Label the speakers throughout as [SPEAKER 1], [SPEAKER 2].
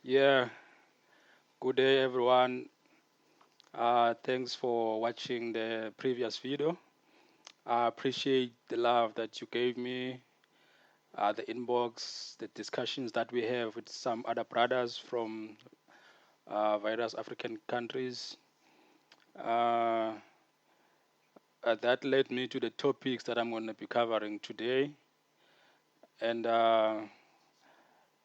[SPEAKER 1] Yeah, good day everyone. Thanks for watching the previous video. I appreciate the love that you gave me, the inbox, the discussions that we have with some other brothers from various African countries. Uh, that led me to the topics that I'm going to be covering today. And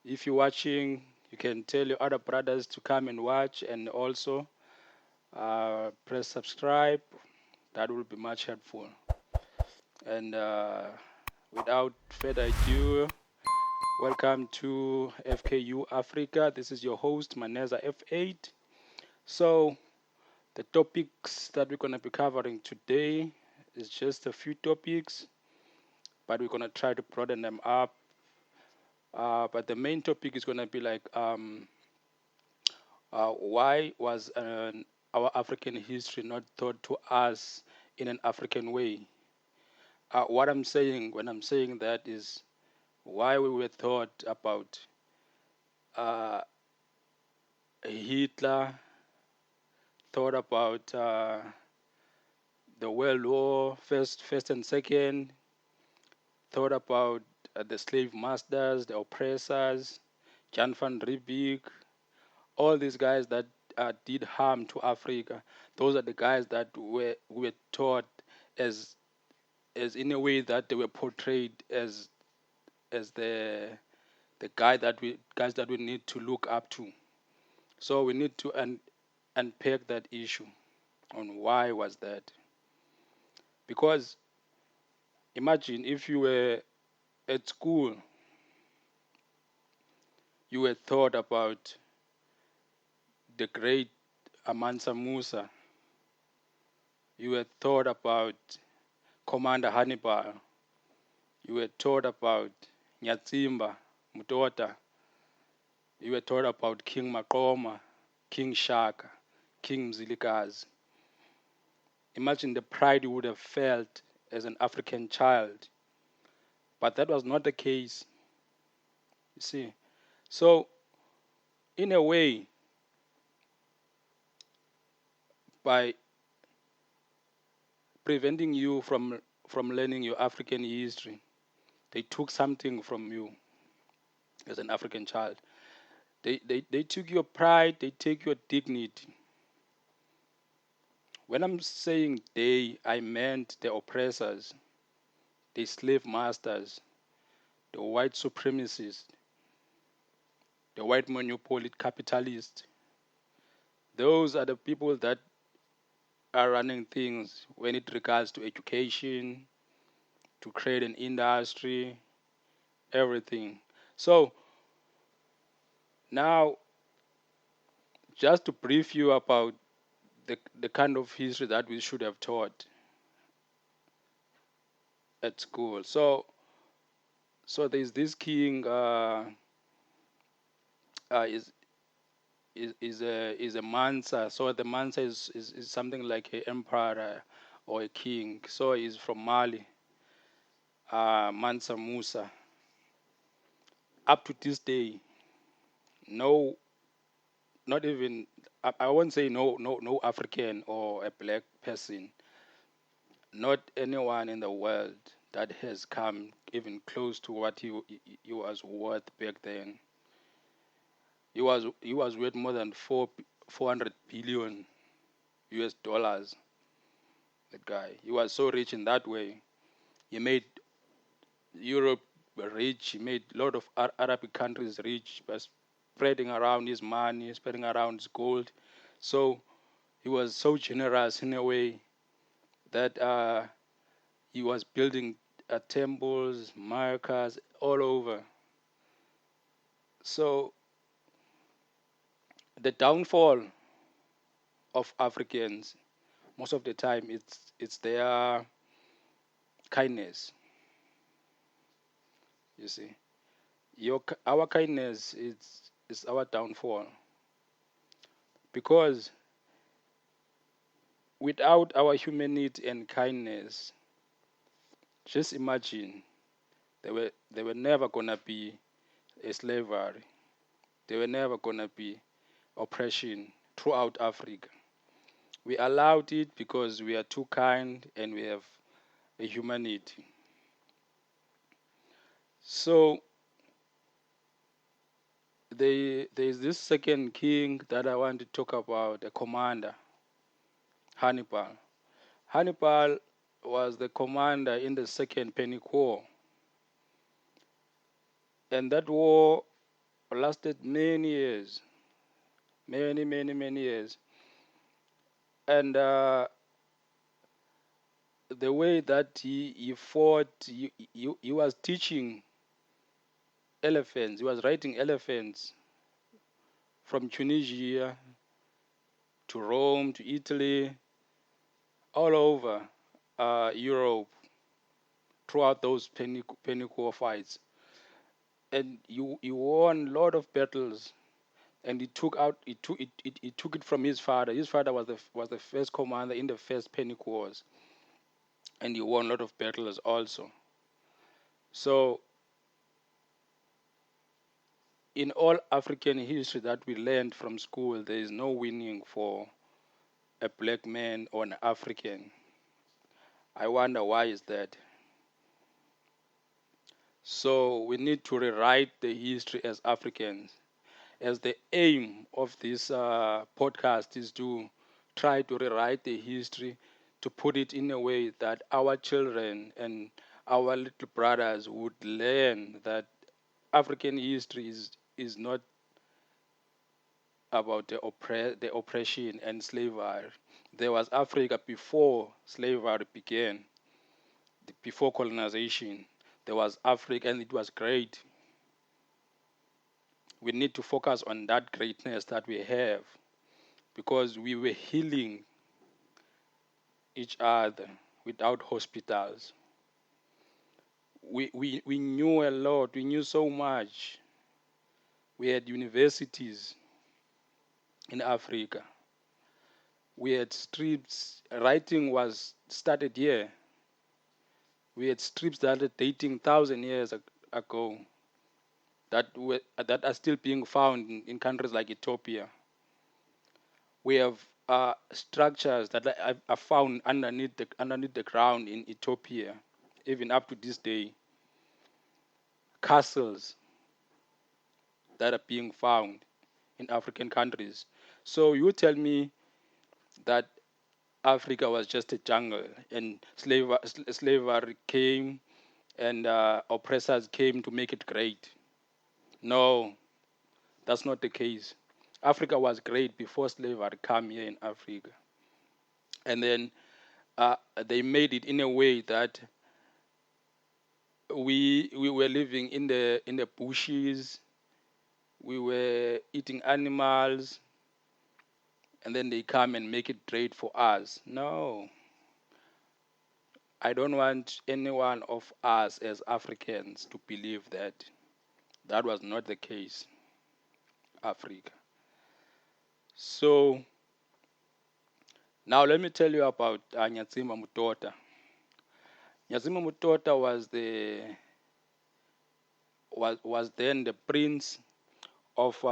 [SPEAKER 1] if you're watching, you can tell your other brothers to come and watch, and also press subscribe. That will be much helpful. And without further ado, welcome to FKU Africa. This is your host, Maneza F8. So, the topics that we're going to be covering today is just a few topics, but we're going to try to broaden them up. But the main topic is going to be like why was our African history not taught to us in an African way? What I'm saying when I'm saying that is why we were taught about uh, Hitler, thought about the World War, first and second, thought about the slave masters, the oppressors, Jan van Riebeeck, all these guys that did harm to Africa. Those are the guys that were taught as in a way that they were portrayed as the guys that we need to look up to. So we need to unpack that issue on why was that. Because imagine if you were at school, you were taught about the great Mansa Musa, you were taught about Commander Hannibal, you were taught about Nyatsimba Mutota, you were taught about King Maqoma, King Shaka, King Mzilikazi. Imagine the pride you would have felt as an African child. But that was not the case, you see. So, in a way, by preventing you from learning your African history, they took something from you as an African child. They took your pride, they take your dignity. When I'm saying they, I meant the oppressors, the slave masters, the white supremacists, the white monopoly capitalists. Those are the people that are running things when it regards to education, to create an industry, everything. So now, just to brief you about the kind of history that we should have taught at school. So there's this king is a Mansa. So the Mansa is something like an emperor or a king. So he's from Mali, Mansa Musa. Up to this day, no, not even I won't say no African or a black person, not anyone in the world that has come even close to what he was worth back then. He was worth more than 400 billion US dollars. That guy, he was so rich in that way. He made Europe rich. He made a lot of Arabic countries rich by spreading around his money, spreading around his gold. So he was so generous in a way that he was building temples, markers all over. So the downfall of Africans, most of the time, it's their kindness. You see, our kindness is our downfall because without our humanity and kindness, just imagine there were never gonna be a slavery. There were never going to be oppression throughout Africa. We allowed it because we are too kind and we have a humanity. So there's this second king that I want to talk about, a commander, Hannibal. Hannibal was the commander in the Second Punic War. And that war lasted many years, many years. And the way that he fought, he was teaching elephants. He was riding elephants from Tunisia to Rome to Italy, all over Europe throughout those Punic War fights. And he won a lot of battles. And he took it from his father. His father was the first commander in the first Punic Wars, and he won a lot of battles also. So in all African history that we learned from school, there is no winning for a black man or an African. I wonder why is that. So we need to rewrite the history as Africans. As the aim of this podcast is to try to rewrite the history, to put it in a way that our children and our little brothers would learn that African history is not about the oppression and slavery. There was Africa before slavery began, before colonization. There was Africa and it was great. We need to focus on that greatness that we have because we were healing each other without hospitals. We knew a lot, we knew so much. We had universities in Africa. We had strips, writing was started here. We had strips that are dating 1,000 years ago that are still being found in countries like Ethiopia. We have structures that are found underneath the ground in Ethiopia, even up to this day. Castles that are being found in African countries. So you tell me that Africa was just a jungle and slavery came and oppressors came to make it great. No, that's not the case. Africa was great before slavery came here in Africa. And then they made it in a way that we were living in the bushes, we were eating animals, and then they come and make it great for us. No, I don't want any one of us as Africans to believe that. That was not the case, Africa. So now let me tell you about Nyatsimba Mutota. Nyatsimba Mutota was then the prince of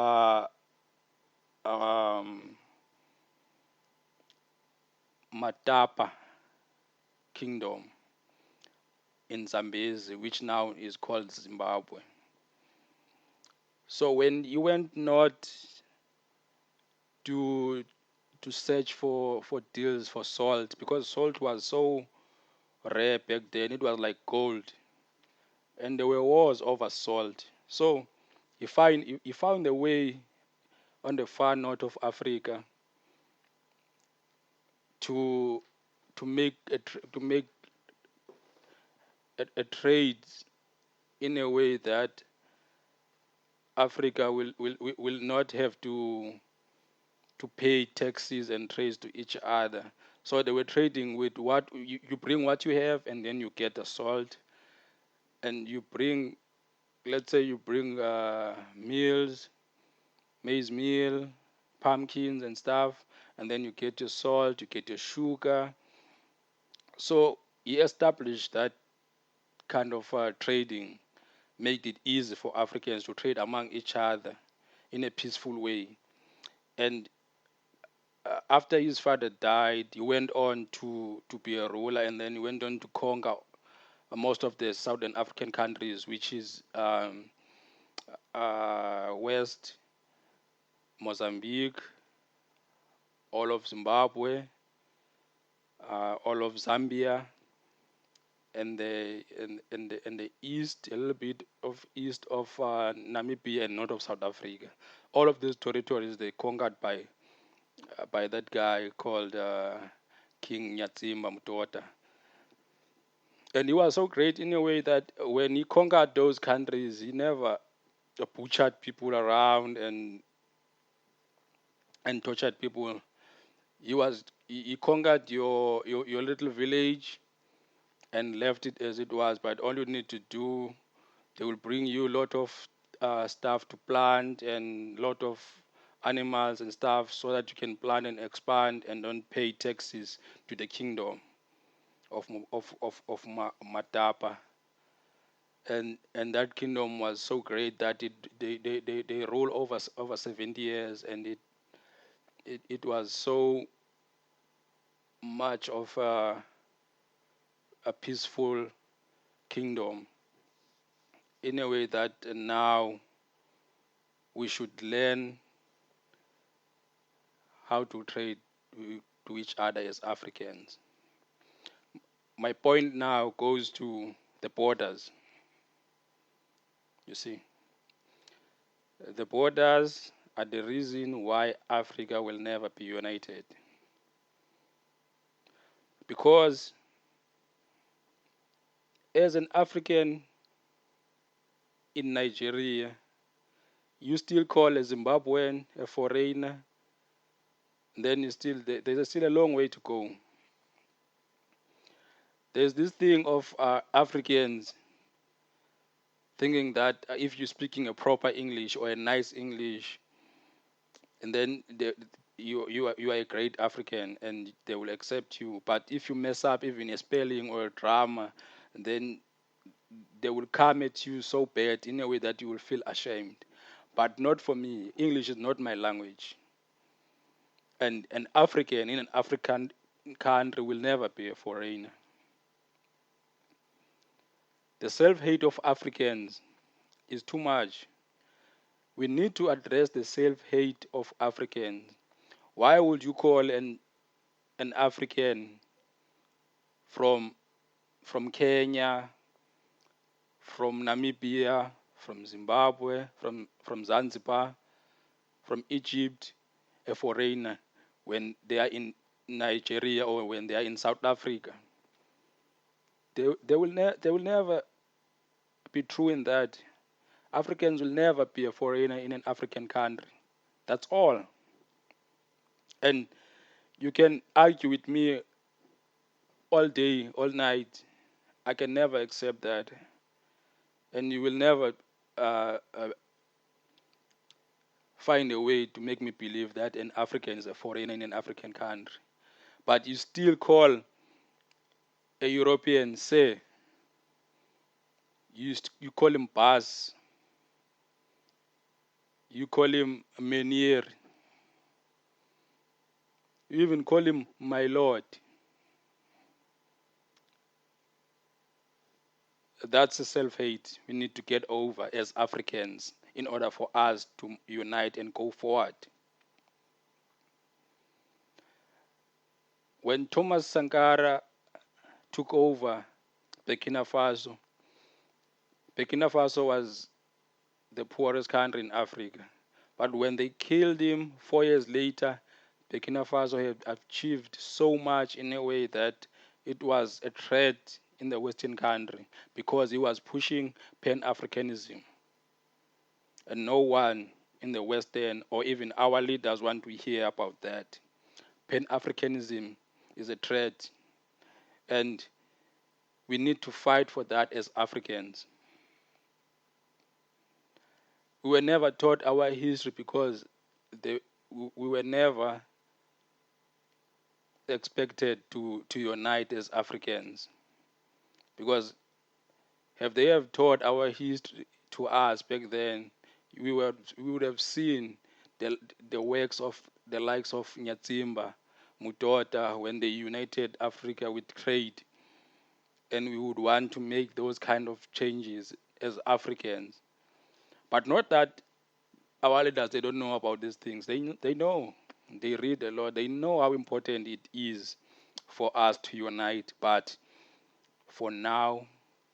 [SPEAKER 1] um, Matapa kingdom in Zambezi, which now is called Zimbabwe. So when you went north to search for deals for salt, because salt was so rare back then, it was like gold, and there were wars over salt. So he found a way on the far north of Africa to make a trade in a way that Africa will not have to pay taxes and trades to each other. So they were trading with what you bring what you have and then you get the salt, and you bring, let's say you bring meals, maize meal, pumpkins and stuff, and then you get your salt, you get your sugar. So he established that kind of trading, made it easy for Africans to trade among each other in a peaceful way. And after his father died, he went on to be a ruler, and then he went on to conquer most of the southern African countries, which is West Mozambique, all of Zimbabwe, all of Zambia, and the east, a little bit of east of Namibia and north of South Africa. All of these territories they conquered by that guy called King Nyatsimba Mutota. And he was so great in a way that when he conquered those countries, he never butchered people around and tortured people. He conquered your little village and left it as it was. But all you need to do, they will bring you a lot of stuff to plant and a lot of animals and stuff so that you can plant and expand and don't pay taxes to the kingdom of Matapa. And that kingdom was so great that they ruled over 70 years, and it was so much of a peaceful kingdom in a way that now we should learn how to trade to each other as Africans. My point now goes to the borders. You see, the borders are the reason why Africa will never be united. Because as an African in Nigeria, you still call a Zimbabwean a foreigner, then there's still a long way to go. There's this thing of Africans thinking that if you're speaking a proper English or a nice English, and then you are a great African and they will accept you. But if you mess up even a spelling or a grammar, then they will come at you so bad in a way that you will feel ashamed. But not for me. English is not my language. And an African in an African country will never be a foreigner. The self-hate of Africans is too much. We need to address the self-hate of Africans. Why would you call an African from Kenya, from Namibia, from Zimbabwe, from Zanzibar, from Egypt, a foreigner when they are in Nigeria or when they are in South Africa? They will never be true in that. Africans will never be a foreigner in an African country. That's all. And you can argue with me all day, all night. I can never accept that. And you will never find a way to make me believe that an African is a foreigner in an African country. But you still call a European, say, you call him Bas, you call him Menier, you even call him my lord. That's a self-hate we need to get over as Africans in order for us to unite and go forward. When Thomas Sankara took over Burkina Faso, Burkina Faso was the poorest country in Africa. But when they killed him 4 years later, Burkina Faso had achieved so much in a way that it was a threat in the Western country because he was pushing Pan-Africanism. And no one in the Western or even our leaders want to hear about that. Pan-Africanism is a threat, and we need to fight for that as Africans. We were never taught our history because we were never expected to unite as Africans. Because if they have taught our history to us back then, we would have seen the works of the likes of Nyatsimba Mutota when they united Africa with trade, and we would want to make those kind of changes as Africans. But not that our leaders, they don't know about these things. They know. They read a lot. They know how important it is for us to unite. But for now,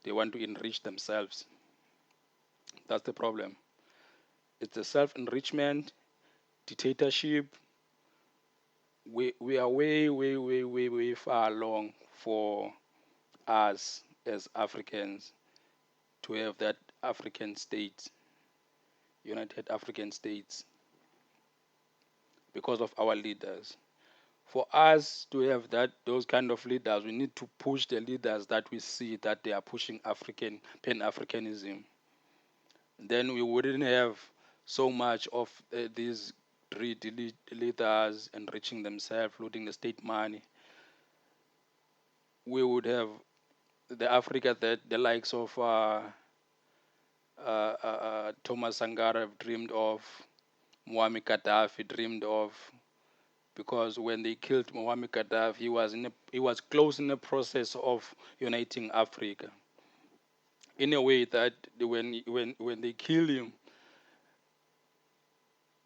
[SPEAKER 1] they want to enrich themselves. That's the problem. It's a self-enrichment, dictatorship. We are way far along for us as Africans to have that African state, United African States, because of our leaders. For us to have those kind of leaders, we need to push the leaders that we see that they are pushing African Pan-Africanism. Then we wouldn't have so much of these greedy leaders enriching themselves, looting the state money. We would have the Africa that the likes of Thomas Sankara have dreamed of, Muammar Gaddafi dreamed of, because when they killed Muammar Gaddafi, he was close in the process of uniting Africa. In a way that when they killed him,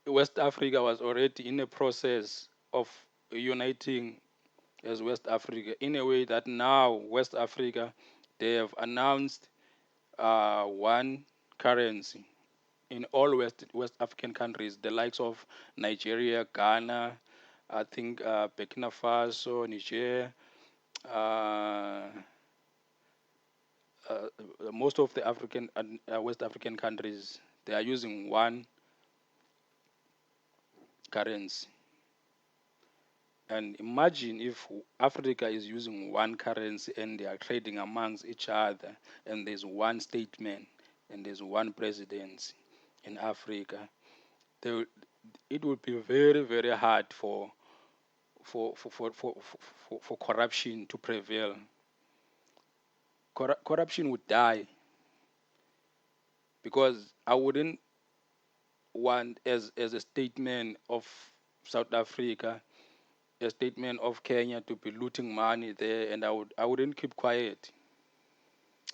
[SPEAKER 1] West Africa was already in a process of uniting as West Africa. In a way that now West Africa, they have announced one currency in all West African countries, the likes of Nigeria, Ghana, I think Burkina Faso, Niger, uh, most of the African West African countries, they are using one currency. And imagine if Africa is using one currency and they are trading amongst each other, and there's one statement and there's one presidency in Africa. It would be very hard for corruption to prevail. Corruption would die, because I wouldn't want as a statement of South Africa, a statement of Kenya to be looting money there, and I wouldn't keep quiet,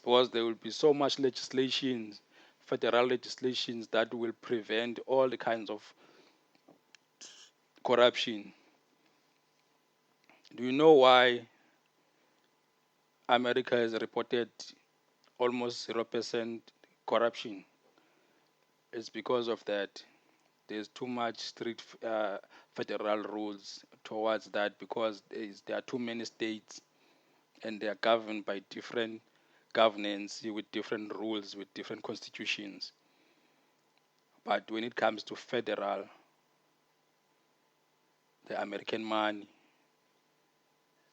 [SPEAKER 1] because there will be so much legislations, federal legislations that will prevent all the kinds of corruption. Do you know why America has reported almost 0% corruption? It's because of that. There's too much strict federal rules towards that, because there are too many states and they are governed by different governance with different rules, with different constitutions. But when it comes to federal, the American money,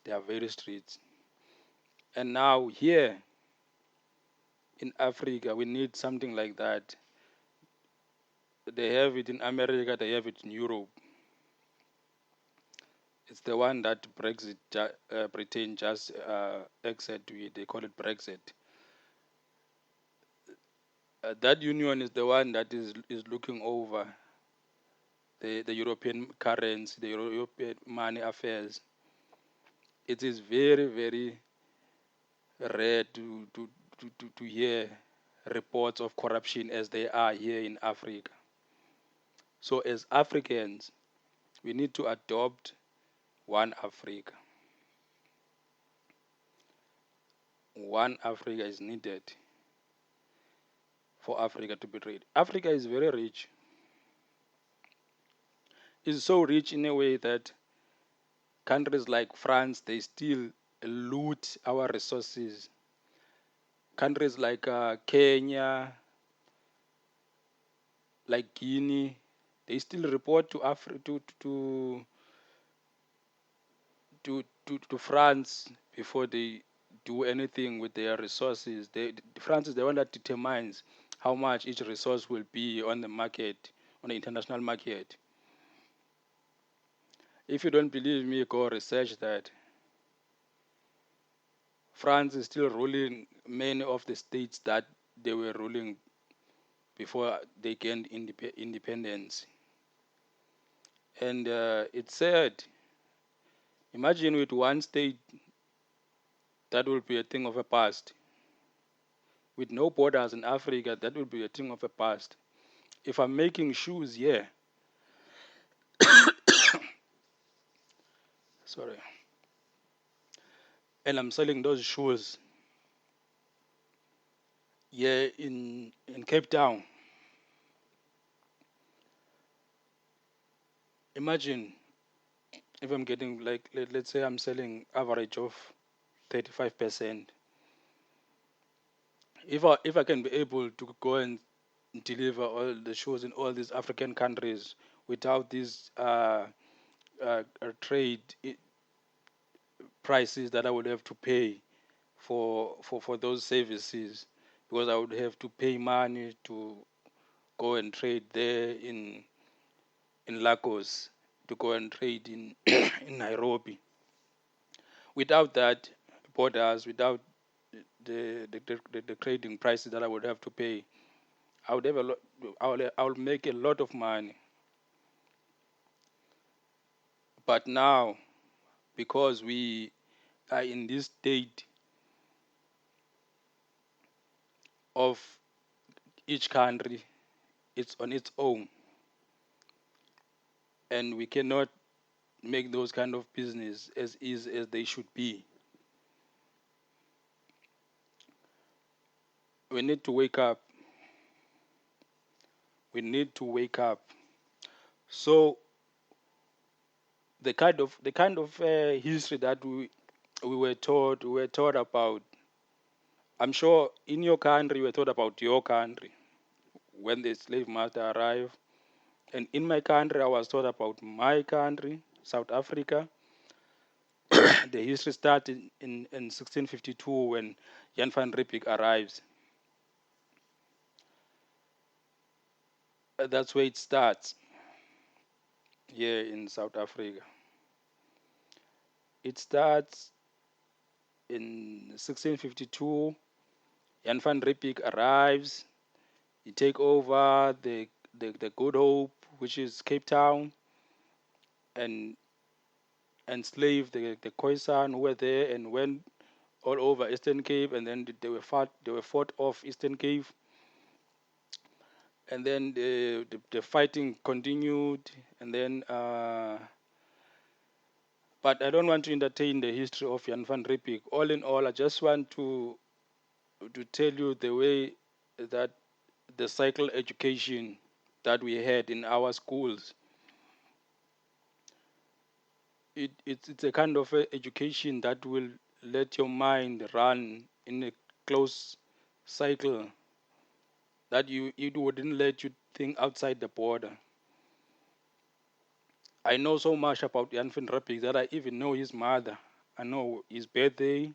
[SPEAKER 1] they are very strict. And now here in Africa, we need something like that. They have it in America, they have it in Europe. It's the one that Britain just exited with. They call it Brexit. That union is the one that is looking over the European currency, the European money affairs. It is very rare to hear reports of corruption as they are here in Africa. So as Africans, we need to adopt one Africa. One Africa is needed for Africa to be rich. Africa is very rich. It's so rich in a way that countries like France, they still loot our resources. Countries like Kenya, like Guinea, they still report to to France before they do anything with their resources. France is the one that determines how much each resource will be on the market, on the international market. If you don't believe me, go research that. France is still ruling many of the states that they were ruling before they gained independence. And it's sad. Imagine with one state, that will be a thing of a past. With no borders in Africa, that will be a thing of a past. If I'm making shoes here, sorry, and I'm selling those shoes here in Cape Town, imagine if I'm getting like let's say I'm selling average of 35%. If I can be able to go and deliver all the shoes in all these African countries without these trade prices that I would have to pay for those services, because I would have to pay money to go and trade there in Lagos, to go and trade in in Nairobi. Without that borders, without the trading prices that I would have to pay, I would have a lot. I will make a lot of money. But now, because we are in this state of each country, it's on its own, and we cannot make those kind of business as easy as they should be. We need to wake up. We need to wake up. So the kind of history that we were taught about. I'm sure in your country you were taught about your country when the slave master arrived, and in my country I was taught about my country, South Africa. The history started in 1652 when Jan van Riebeeck arrives. That's where it starts here in South Africa. It starts in 1652. Jan van Riebeeck arrives. He take over the Good Hope, which is Cape Town, and enslave the Khoisan who were there and went all over Eastern Cape, and then they were fought off Eastern Cape, and then the fighting continued, and then but I don't want to entertain the history of Jan van Riebeeck. All in all, I just want to tell you the way that the cycle education that we had in our schools, it's a kind of a education that will let your mind run in a close cycle, that it wouldn't let you think outside the border. I know so much about Jan van Riebeeck that I even know his mother. I know his birthday.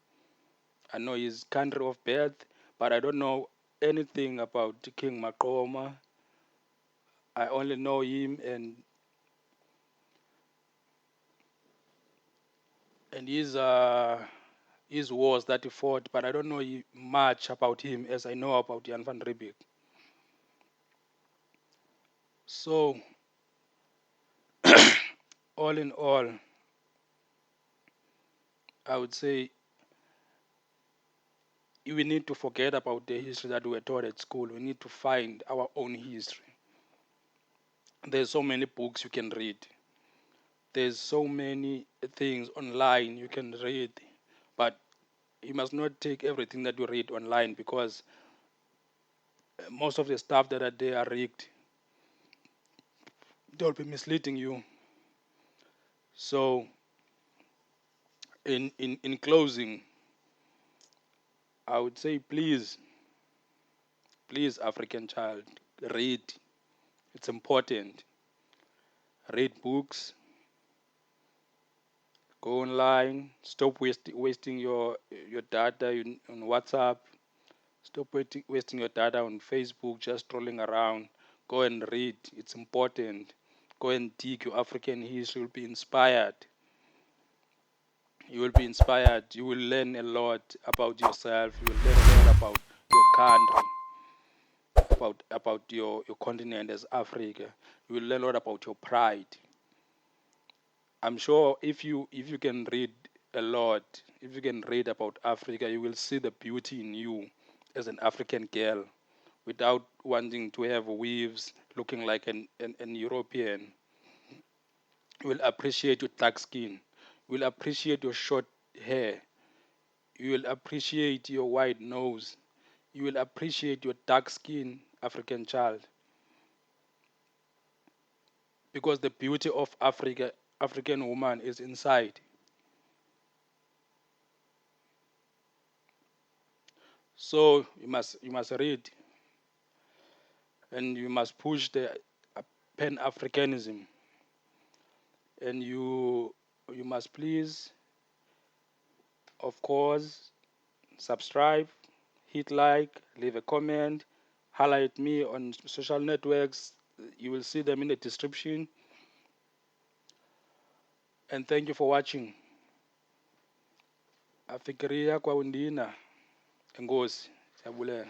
[SPEAKER 1] I know his country of birth, but I don't know anything about King Maqoma. I only know him and his wars that he fought, but I don't know much about him as I know about Jan van Riebeeck. So, all in all, I would say we need to forget about the history that we were taught at school. We need to find our own history. There's so many books you can read. There's so many things online you can read, but you must not take everything that you read online, because most of the stuff that are there are rigged. They'll be misleading you. So, in closing, I would say please, African child, read. It's important. Read books. Go online. Stop wasting your data on WhatsApp. Stop wasting your data on Facebook, just strolling around. Go and read. It's important. Go and dig your African history. You'll be inspired. You will be inspired. You will learn a lot about yourself. You will learn a lot about your country. about your continent as Africa. You will learn a lot about your pride. I'm sure if you can read a lot, if you can read about Africa, you will see the beauty in you as an African girl, without wanting to have weaves looking like an European. You will appreciate your dark skin. You will appreciate your short hair. You will appreciate your wide nose. You will appreciate your dark skin African child. Because the beauty of African woman is inside. So you must read, and you must push the Pan Africanism, and you must please, of course, subscribe, hit like, leave a comment, highlight me on social networks. You will see them in the description. And thank you for watching. Afikiria kwa undina. Engosi. Siyabulela.